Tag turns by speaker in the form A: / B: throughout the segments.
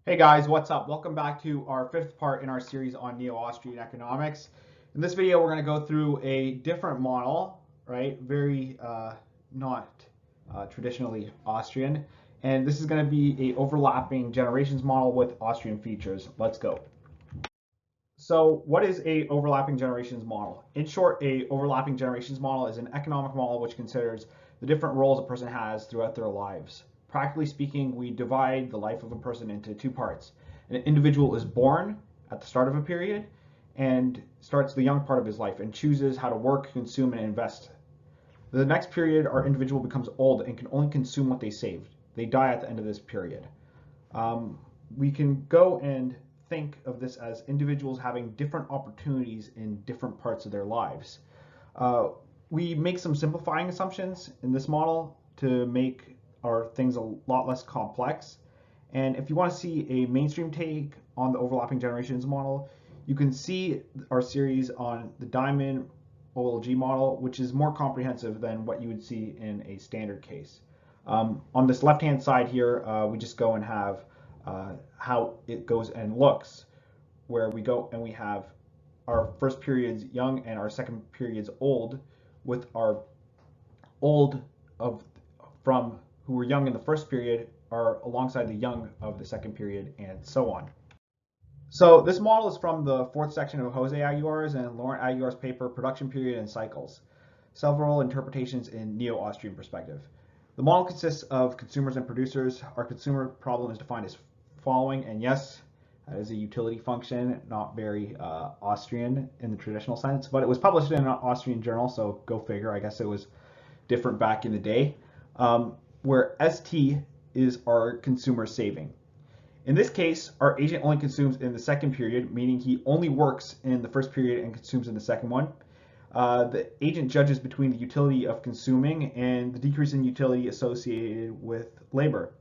A: Hey guys, what's up? Welcome back to our fifth part in our series on Neo Austrian economics. In this video, we're going to go through a different model, right? Very not traditionally Austrian. And this is going to be a overlapping generations model with Austrian features. Let's go. So what is a overlapping generations model? In short, a overlapping generations model is an economic model which considers the different roles a person has throughout their lives. Practically speaking, we divide the life of a person into two parts. An individual is born at the start of a period and starts the young part of his life and chooses how to work, consume, and invest. The next period, our individual becomes old and can only consume what they saved. They die at the end of this period. We can go and think of this as individuals having different opportunities in different parts of their lives. Uh, we make some simplifying assumptions in this model to make our things a lot less complex. And if you want to see a mainstream take on the overlapping generations model, you can see our series on the diamond OLG model, which is more comprehensive than what you would see in a standard case. On this left-hand side here, we just go and have how it goes and looks, where we go and we have our first periods young and our second periods old, with our old of from who were young in the first period are alongside the young of the second period, and so on. So this model is from the fourth section of Jose Aguiar's and Laurent Aguiar's paper, Production Period and Cycles, Several Interpretations in Neo-Austrian Perspective. The model consists of consumers and producers. Our consumer problem is defined as following, and yes, that is a utility function, not very Austrian in the traditional sense, but it was published in an Austrian journal, so go figure. I guess it was different back in the day. Where ST is our consumer saving. In this case, our agent only consumes in the second period, meaning he only works in the first period and consumes in the second one. The agent judges between the utility of consuming and the decrease in utility associated with labor.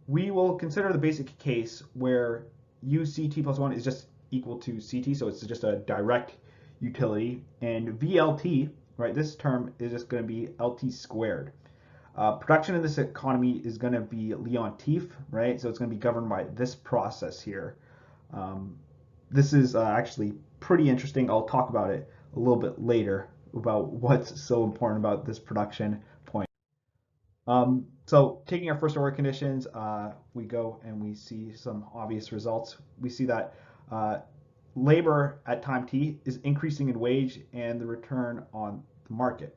A: We will consider the basic case where UCT plus 1 is just equal to CT, so it's just a direct utility, and VLT, right, this term is just going to be LT squared. Production in this economy is going to be Leontief, right? So it's going to be governed by this process here. This is actually pretty interesting. I'll talk about it a little bit later about what's so important about this production point. So taking our first order conditions, we go and we see some obvious results. We see that labor at time t is increasing in wage and the return on the market.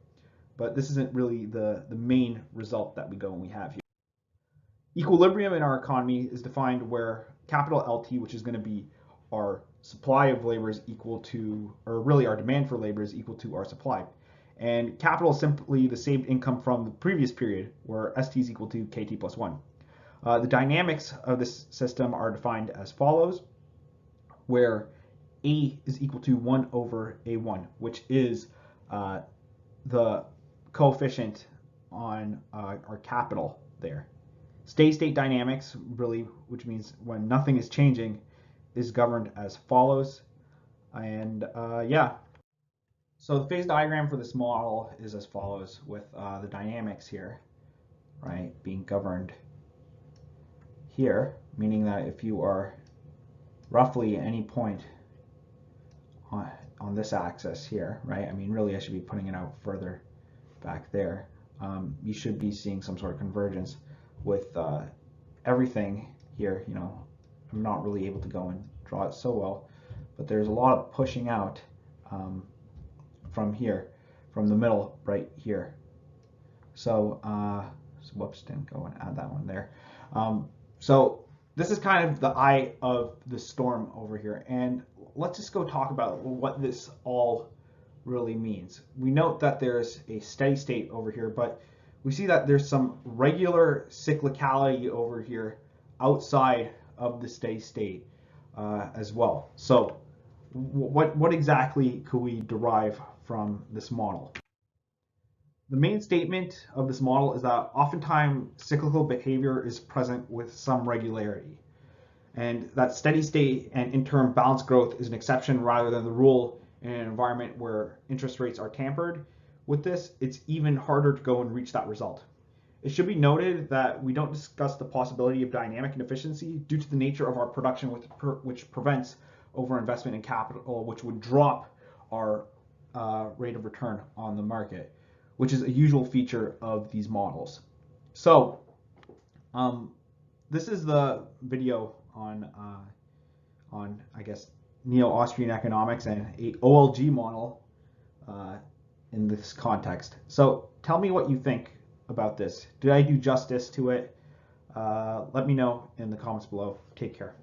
A: But this isn't really the main result that we go and we have here. Equilibrium in our economy is defined where capital LT, which is going to be our supply of labor, is equal to, or really our demand for labor is equal to our supply. And capital is simply the saved income from the previous period, where ST is equal to KT plus 1. The dynamics of this system are defined as follows, where A is equal to 1 over A1, which is the coefficient on our capital there. Steady state dynamics, really, which means when nothing is changing, is governed as follows. And yeah, so the phase diagram for this model is as follows, with the dynamics here, right, being governed here, meaning that if you are roughly at any point on this axis here, right, I mean, really I should be putting it out further back there, you should be seeing some sort of convergence with everything here. You know, I'm not really able to go and draw it so well, but there's a lot of pushing out from here, from the middle right here. So, whoops, didn't go and add that one there. So this is kind of the eye of the storm over here, and let's just go talk about what this all really means. We note that there's a steady state over here, but we see that there's some regular cyclicality over here outside of the steady state as well. So what exactly could we derive from this model? The main statement of this model is that oftentimes cyclical behavior is present with some regularity, and that steady state and interim balanced growth is an exception rather than the rule. In an environment where interest rates are tampered with this, it's even harder to go and reach that result. It should be noted that we don't discuss the possibility of dynamic inefficiency due to the nature of our production, which prevents overinvestment in capital, which would drop our rate of return on the market, which is a usual feature of these models. So this is the video on I guess Neo-Austrian economics and a OLG model in this context. So tell me what you think about this. Did I do justice to it? Let me know in the comments below. Take care.